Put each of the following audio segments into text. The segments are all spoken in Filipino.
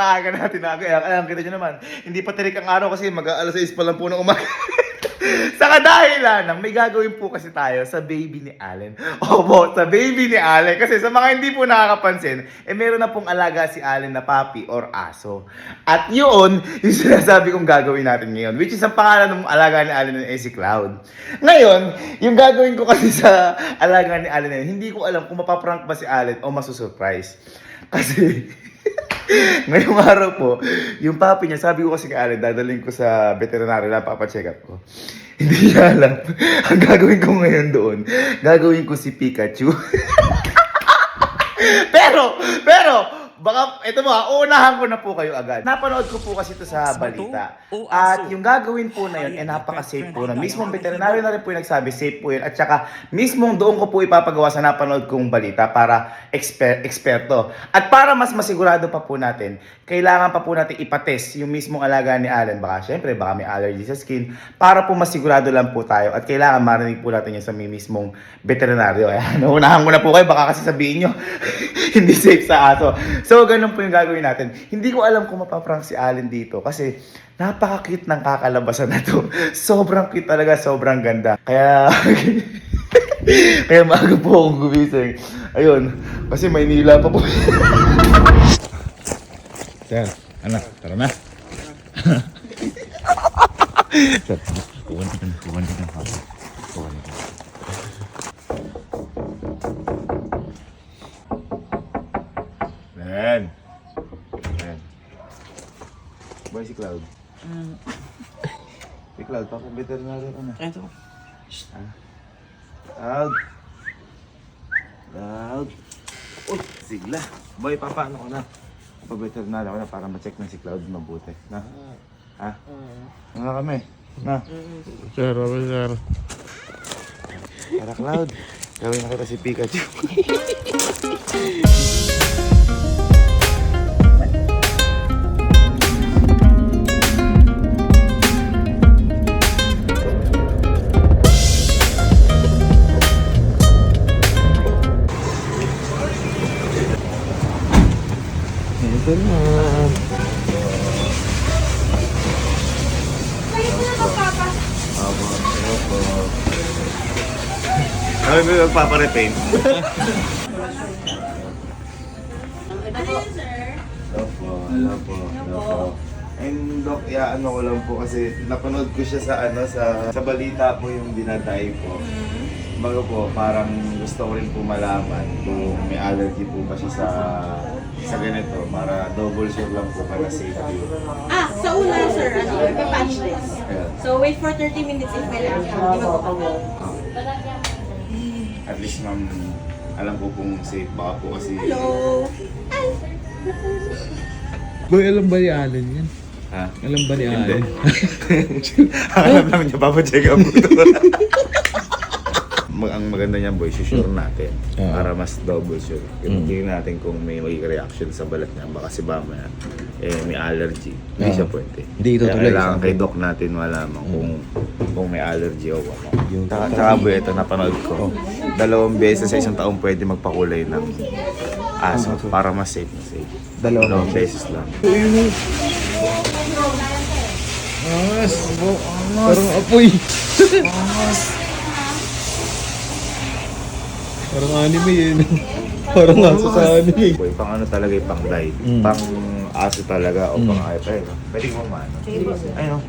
napakaaga natin na kaya kita nyo naman, hindi pa tirik ang araw kasi mag-aalas 6 pa lang po ng umaga. Sa kadahilan ng may gagawin po kasi tayo sa baby ni Allen. Opo, sa baby ni Allen. Kasi sa mga hindi po nakakapansin, meron na pong alaga si Allen na puppy or aso. At yun, yung sinasabi kong gagawin natin ngayon. Which is ang pangalan ng alaga ni Allen na si Cloud. Ngayon, yung gagawin ko kasi sa alaga ni Allen na yun, hindi ko alam kung mapaprank ba si Allen o masusurprise. Kasi ngayong araw po, yung papi niya, sabi ko kasi kay Allen, dadalhin ko sa veterinary na papacheck up ko. Hindi niya alam. Ang gagawin ko ngayon doon, gagawin ko si Pikachu. pero, baka, ito mo uunahan ko na po kayo agad. Napanood ko po kasi ito sa balita. At yung gagawin po na yun, napaka-safe po na. Mismong veterinary na rin po yung nagsabi, safe po yun. At saka, mismong doon ko po ipapagawa sa napanood kong balita para eksperto. At para mas masigurado pa po natin, kailangan pa po natin ipatest yung mismong alaga ni Allen. Baka syempre, baka may allergy sa skin. Para po masigurado lang po tayo. At kailangan marinig po natin yun sa mismong veterinaryo. Ayan, unahan ko na po kayo. Baka kasi sabihin nyo, hindi safe sa aso. So, ganun po yung gagawin natin. Hindi ko alam kung mapaprank si Allen dito kasi napaka-cute ng kakalabasan na to. Sobrang cute talaga, sobrang ganda. Kaya, kaya maaga po akong gumising. Ayun, kasi Maynila pa po. Sir, anak, tara na. Sir, kuwan ka na. Ayan. Boy, si Cloud. Si Cloud, papa-veterinary ka na. Ito. Cloud. Cloud. Uy, sigla. Boy, papaano ko na? Papa-veterinary ako na para ma-check na si Cloud mabuti. Na? Ha? Ano kami? Na? Sir, sir. Tara, Cloud. Gawin na kita si Pikachu. Ito na. Kami may magpaparepaint. Hello po. And Doc, ano ko lang po kasi napanood ko siya sa balita po yung dinadayo po. Bago po, parang gusto ko rin po malaman kung may allergy po ba siya sa ganito para double sure lang po para safe yun. Sa una, sir, patchless. Ayan. So, wait for 30 minutes if may lang. Hindi magpapagawa. At least ma'am, alam ko kung safe baka po kasi... Hello! Ay! Boy, alam ba ni Allen yan? Ha? Alam ba ni Allen? Alam lang niya, papacheck up ko to. Ang maganda niyan boy, sure natin. Para mas double sure. Tingnan natin kung may magiging reaction sa balat niya. Baka si Bama may allergy. Hindi siya pwede. Hindi itutuloy. Kailangan kay doc natin malaman kung may allergy o ano. Tsaka boy, ito napanood ko. 2 beses sa isang taon pwede magpakulay ng aso para mas safe na safe. 2 beses lang. Angas! Parang apoy! Parang anime yun. Parang aso sa anime. Boy, pang ano talaga yung pang dive. Pang aso talaga o pang iPad. Pwede mo maano. Ayun.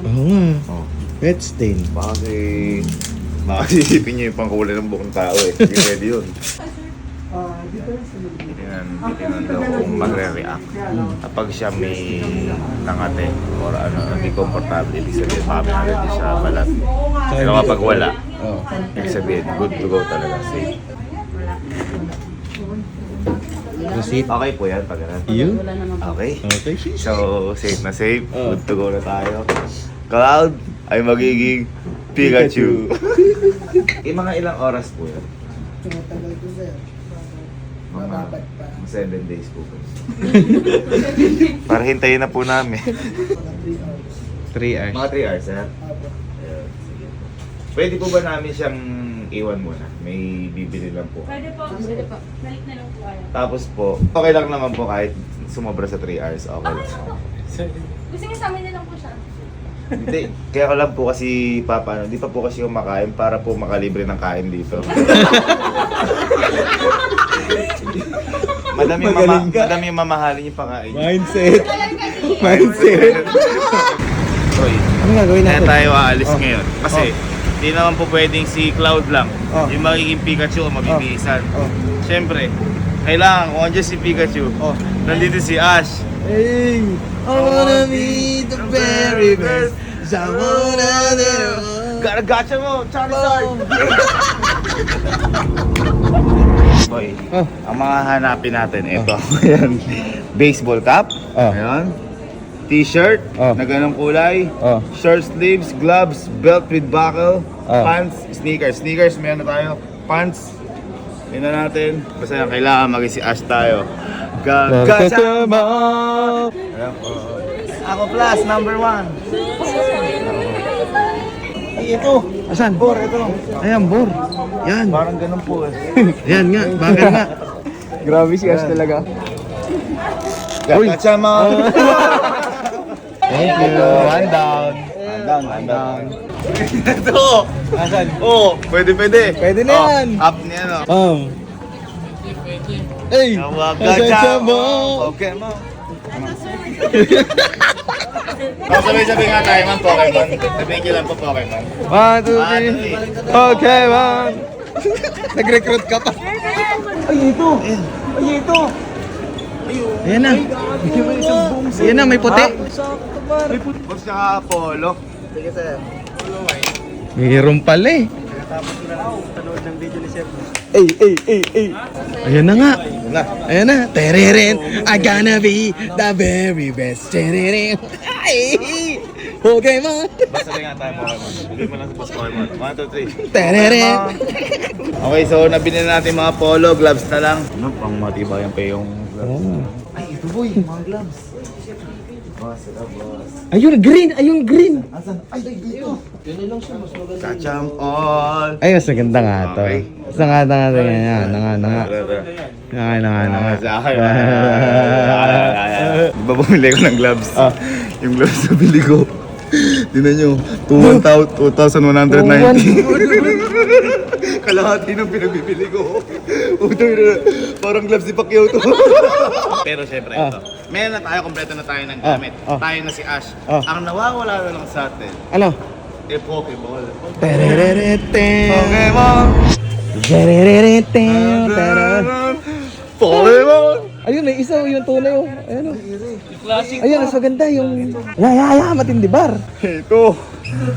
Oo nga. Oh. Pet stain. Baka kasi isipin niyo yung pangkulay ng buong tao eh. Hindi pwede yun. Titignan daw kung magre-react. Kapag siya may nangate or hindi komportable, ibig sabihin pamilya din siya balat. Pero kapag wala, ibig sabihin good to go talaga, safe. Proceed. Okay po yan pag ganun. You? Okay. Okay. So, safe na safe. Good to go na tayo. Cloud ay magiging Pikachu. Mga ilang oras po yan? Mga 7 days po. Para hintayin na po namin. 3 hours. Mga 3 hours, ha? Ayun, sige po. Pwede po ba namin siyang iwan muna? May bibili lang po. Pwede po. Pwede po. Balik na lang po kayo. Tapos po, okay lang naman po kahit sumobra sa 3 hours. Okay lang. Gusto niyo sa amin na lang po siya. Hindi, kaya ko lang po kasi Papa, hindi pa po kasi kumakain para po makalibre ng kain dito. Magaling ka. madami mamahalin yung pakain. Mindset. Mindset. Oy, Ano gagawin kaya natin? tayo aalis ngayon. Kasi, di naman po pwedeng si Cloud lang. Oh. Yung magiging Pikachu o mabibihisan. Oh. Siyempre, kailangan kung andyan si Pikachu, Oh. nandito si Ash. Hey, I wanna be the very best. I wanna do. Garagacha mo, Charizard! Boy, Oh. ang mga hanapin natin, ito. Ayan. Baseball cap. Oh. Ayan. T-shirt Oh. na ganong kulay. Oh. Short sleeves, gloves, belt with buckle, Oh. pants, sneakers. Sneakers, meron na tayo. Pants, yun na natin. Basta yan, kailangan maging si Ash tayo. Garagacha mo! Ayan po. Ako plus, number 1. Ito. Asan? Bor, ito. Ayan, Bor. Yan. Parang ganun po eh. Yan nga, bakit nga? Grabe si Ash talaga. Garagacha mo! Thank you. One down. One down. Ito! Asan? Oo, pwede. Pwede na Oh, yan. Up niya, no? Hey! Garagacha mo! Pokemon! Sabay-sabay nga tayo man, Pokemon. Sabihin nyo lang po, Pokemon. 1, 2, 3. Okay, man. Nag-recruit ka pa. Ay, ito! Ayan na. Ayan na, may puti. Box tsaka polo. Mayroon pala eh. Ayan na nga. Ayan na. Tereren, I gonna be the very best. Tereren. Ay! Okay, man. Basta rin nga tayo, Pokemon. Bigay mo lang sa boss Pokemon. 1, 2, 3. Tereren. Okay, so nabili na natin mga polo, gloves na lang. Ano, pang matibayan pa yung gloves. Oh. Ay, ito boy, mga gloves. Boss, ito boss. Ayun, green. Ayun, green. Asan? Ay, dito. Kacham all. Ay, mas maganda nga to. Okay. Mas maganda nga to. Yan nga. Sa akin. Diba bumili ko ng gloves? Yung gloves na bili ko. Tingnan nyo, 2,190. Kalahati ng pinagbibili ko. Parang gloves ni Pacquiao to. Pero syempre ito, meron na tayo, kompleto na tayo ng gamit. Tayo na si Ash. Ang nawawala na lang sa atin, Ano? Pokeball. Tererete. Pokemon! Tererete. Pokemon! Ayun, may isa yung tunay oh. Ayun oh. Ayun, mas maganda yung... Ya, matindi bar.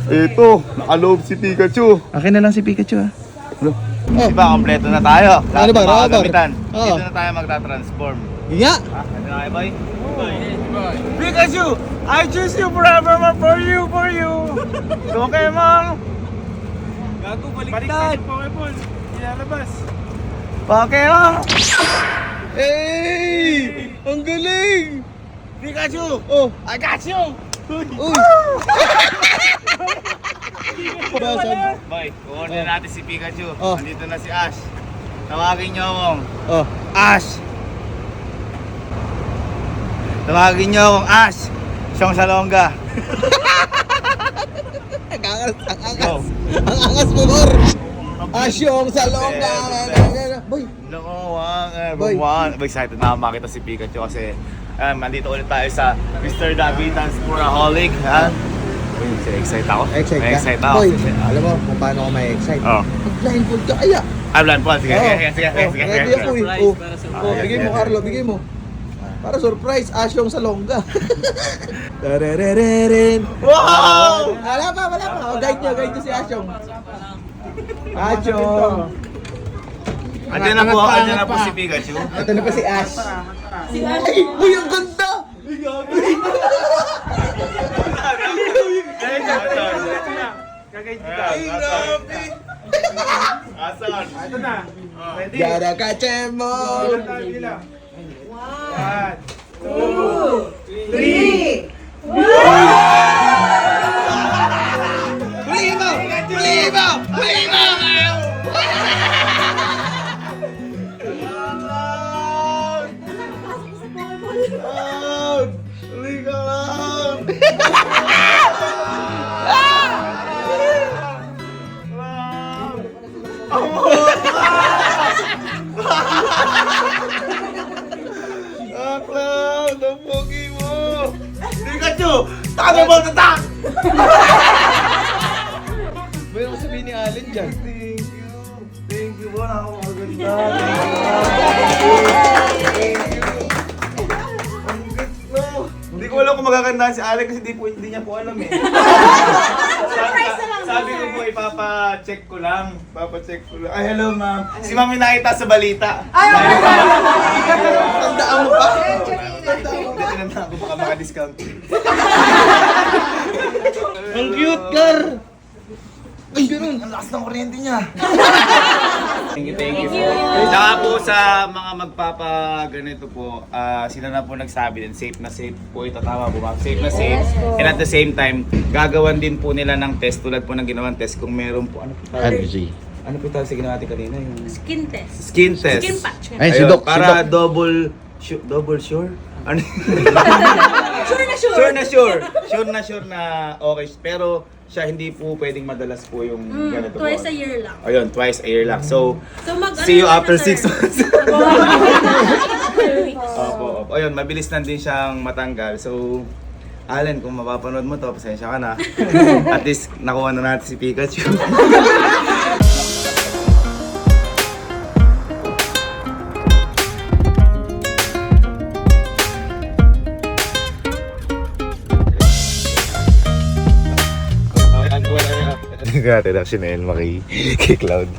Ito, nakaloob si Pikachu. Akin na lang si Pikachu ah. Diba, kompleto na tayo. Lahat Ano ba, ng mga rubber? gamitan. Oo. Dito na tayo magta-transform. Nga! Ano na kayo, boy? Pikachu! I choose you forever for you! Pokemon! Gago, baliktad! Pokemon! Ilalabas! Pokemon! Hey! Ang galing! Pikachu! Oh! I got you! Uy! Basag. Boy, kukunin natin si Pikachu. Oh. Nandito na si Ash. Tawagin niyo akong Oh! Ash! Tawagin niyo akong Ash! Siyong Salonga. Ang angas mo, Bor! Asyong sa longga! Boy! Long everyone. Excited na ako makita si Pikachu kasi nandito ulit tayo sa Mr. Davidan's Puraholic. Ha? Excited ako. Excited ako. Boy, alam mo kung paano ako may-excite. Oh. Mag-blindfold ka kaya. Blind po. Sige. Ready ako eh. Bigay mo, Carlo, bigay mo. Para surprise, Asyong sa longga. Tarereren. Wow! Wala pa. Guide nyo si Asyong. Asyong. Andiyan na po si Pikachu. Ito na pa si Ash. Ay, uy, ang ganda! Asan? Ito na! Ready? Gara kachemo! Thunderbolt attack! Meron ko sabihin ni Allen dyan. Thank you po, nakakaganda. Ang ganda. Hindi ko alam kung magagandahan si Alec kasi hindi niya po alam eh. Sabi ko po, ipapa-check ko lang. Ay, hello ma'am. Si ma'am yung nakita sa balita. Tandaan mo pa? Tinandaan ko baka maka-discount. Ang cute, Gar! Ay, ganun. Ang lakas ng kuryente niya. Thank you. Tsaka po sa mga magpapa-ganito po, sila na po nagsabi din, safe na safe po ito. Tama po ma'am, safe na safe. And at the same time, gagawan din po nila ng test tulad po ng ginawang test kung meron po, ano po tawag? Allergy. Ano po tawag sa ginawa natin kanina? Yung Skin test. skin test. Skin patch. Ay, si Ayun, Doc, para si Doc. double sure? Ano? Sure na sure. Sure na okay. Pero siya hindi po pwedeng madalas po yung ganito po. Twice a year lang. Ayun, twice a year lang. So, So see you ano after na, sir? 6 months. 2 weeks. Opo. Ayun, mabilis na din siyang matanggal. So, Allen, kung mapapanood mo to, pasensya ka na. At least, nakuha na natin si Pikachu. Natin ang sinel kay Cloud.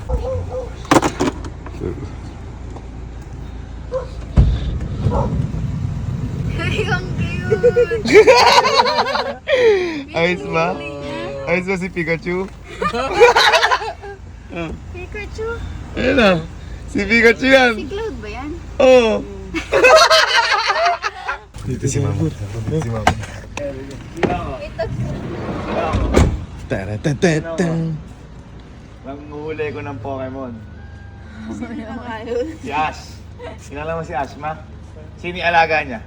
Ayos ba? Ayos ba si Pikachu? Pikachu? Ayun na. Si Pikachu yan. Si Cloud ba yan? Oo. Dito si Mama. Dito si Mama. Taratatatan. Manguhuli ko ng Pokemon. Si Ash. Kilala mo si Ash, ma? Sino yung alaga niya?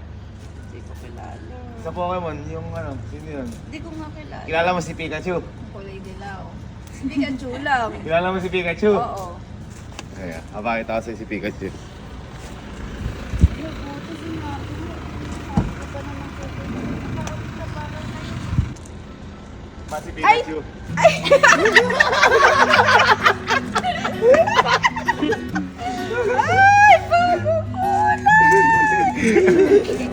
Hindi ko kilala. Sa Pokemon, yung ano, sino yun? Hindi ko nga kilala. Kilala mo si Pikachu? Kulay dilaw. Si Pikachu lang. Kilala mo si Pikachu? Oo. Kaya, habang ito kasi si Pikachu. Ma si Pikachu.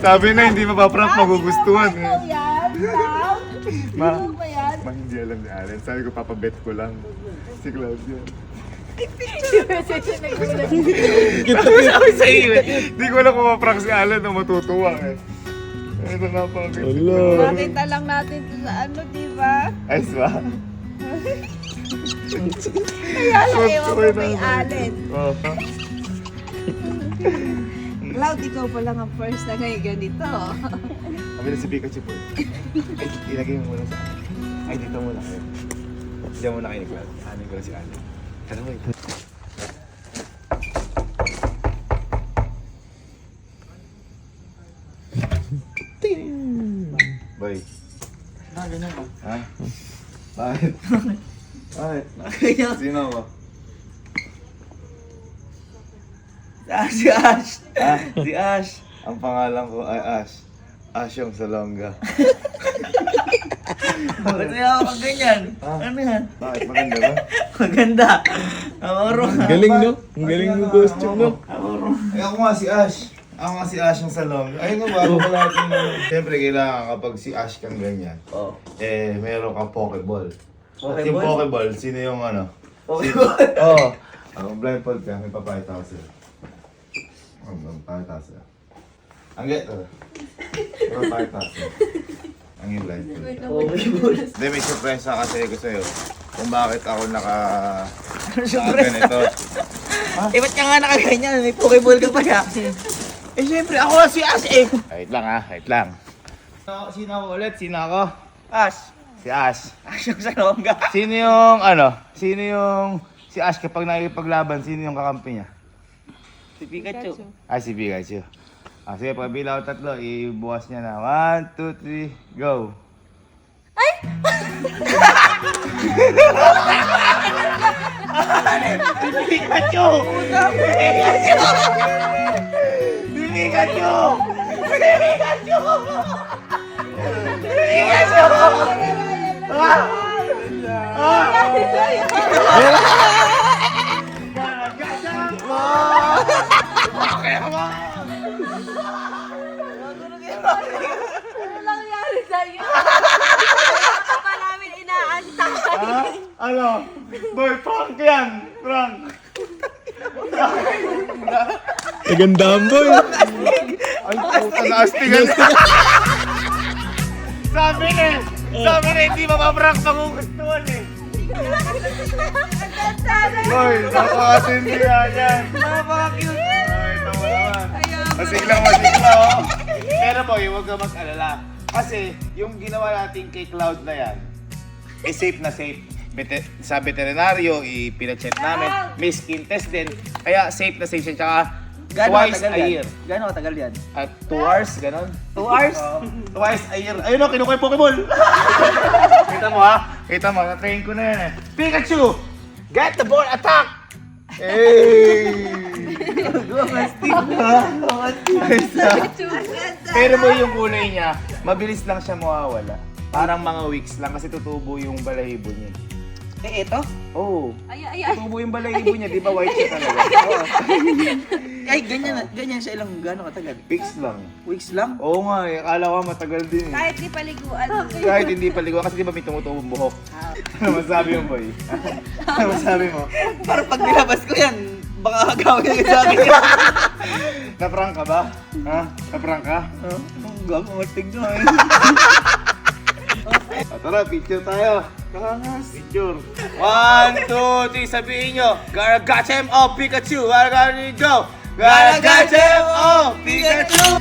Sabi na hindi mapaprank magugustuhan eh. Yan, Cloud? Ma, Ano ba yan? ma hindi alam ni Allen. Sabi ko papabet ko lang. Si Cloud yun. Sabi sa iyo eh. Hindi ko alam kung maprank si Allen o matutuwa eh. Ito na pa. Makita lang natin to sa ano, di ba? Ayos ba? Kaya lang ewan ko kay Allen. Oo. Cloud, ikaw pa lang ang first na ngayon ganito. Kami na si Pikachu po. Ay, ilagay mo muna sa akin. Ay, dito muna kayo. Diyan muna kayo ni Cloud. Anin ko na si Allen. Ano ba ito? Boy. Ha? Bakit? Bakit? Sino mo? Si Ash! Ah, Si Ash! ang pangalan ko ay Ash. Ash yung Salonga. Bakit niya ako kang ganyan? Ah. Ano yan? Bakit? Maganda ba? Maganda! Amoro! Galing, no? Ang galing ng costume, no? Amoro! Ay, ako nga si Ash. Ako nga si Ash yung Salonga. Ayun nga, bago ko lahat yung... Siyempre, kailangan kapag si Ash kang ganyan, Oh. meron kang Pokeball. At Pokeball? yung Pokeball, sino yung ano? Pokeball? Oo. Ang blindfold ka, may papakita ko sa'yo. Ang papakita ko sa'yo. Ang geto. May papakita ko sa'yo. Ang yung blindfold. Pokeball! Hindi, may surprise kasi ko sa'yo. Kung bakit ako Surprise? ganito. Eh, ba't ka nga nakaganyan? May Pokeball ka pa ya? Eh, syempre, ako nga si Ash eh! Wait lang ha, wait lang. Sino ako ulit? Sino ako? Ash! Si Ash. Ash yung Salonga! Sino yung ano? Sino yung... Si Ash kapag nakikipaglaban, sino yung kakampi niya? Si Pikachu! Ay, si Pikachu. Sige, pag bilaw tatlo, ibukas niya na. 1, 2, 3, go! Ay! Pikachu! Pikachu! Pikachu! Pikachu! Ano nangyari sa'yo? Baka pa namin inaantay. Ano? Boy, prank yan! Prank! Nagandahan boy. Ay, puta na astigan. Sabi na hindi mapaprank pangugustuhan eh. Boy, nakakatindi yan. Napaka-cute. Ay, tawa naman. Masiglang oh. Pero boy, huwag ka mag-alala. Kasi yung ginawa natin kay Cloud na yan, eh safe na safe. Sa veterinaryo, ipinacheck namin. May skin test din. Kaya safe na safe siya. Tsaka twice a year. Gano'ng katagal yan? At 2 hours, ganon. 2 hours? Twice a year. Ayun o, kinukuha yung Pokeball. Kita mo ha? Kita mo, na-train ko na yan eh. Pikachu! Get the ball, attack! Hey! Pero mo yung kulay niya, mabilis lang siya mawawala. Parang mga weeks lang kasi tutubo yung balahibo niya. Eh, eto? Oo. Ay, ay, ay. Tutubo yung balahibo niya, di ba white siya talaga? Oo. Ay, ganyan siya ilang gano'ng katagal? Weeks lang. Weeks lang? Oo nga eh, akala ko matagal din eh. Kahit di paliguan. Kahit hindi paliguan kasi di ba may tumutubong buhok? Ano masabi mo, boy? Ano masabi mo? Para pag nilabas ko yan, baka gawin niya sa akin. Na-prank ka ba? Ha? Na-prank ka? Ang gago, matig na eh. Tara, picture tayo. Kangas. Picture. 1, 2, 3, sabihin nyo. Gotta catch him, oh Pikachu. Gotta go. Gotta catch him, oh Pikachu.